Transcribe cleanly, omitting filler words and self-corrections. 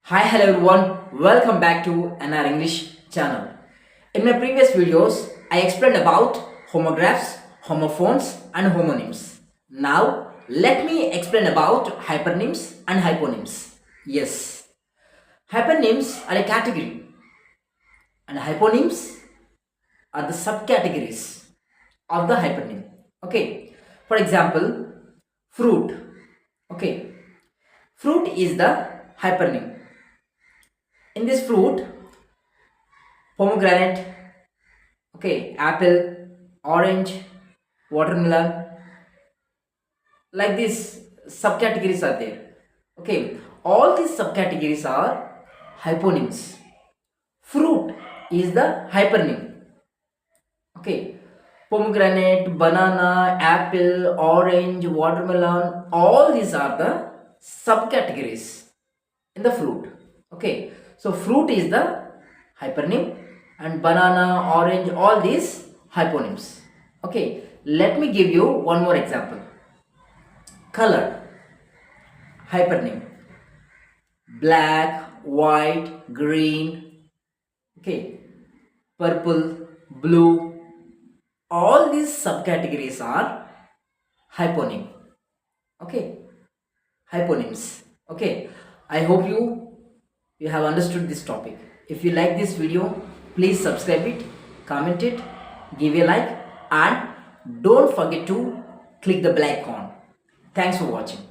Hi, hello everyone. Welcome back to another English channel. In my previous videos, I explained about homographs, homophones and homonyms. Now, let me explain about hypernyms and hyponyms. Yes, hypernyms are a category and hyponyms are the subcategories of the hypernym. Okay, for example, fruit. Okay, fruit is the hypernym. In this fruit, pomegranate, okay, apple, orange, watermelon, like these subcategories are there. Okay, all these subcategories are hyponyms. Fruit is the hypernym. Okay, pomegranate, banana, apple, orange, watermelon, all these are the subcategories in the fruit. Okay, so fruit is the hypernym and banana, orange, all these hyponyms. Okay, let me give you one more example. Color, hypernym, black, white, green, okay, purple, blue, all these subcategories are hyponym. Okay, hyponyms. Okay, I hope you have understood this topic. If you like this video, please subscribe it, comment it, give a like, and don't forget to click the bell icon. Thanks for watching.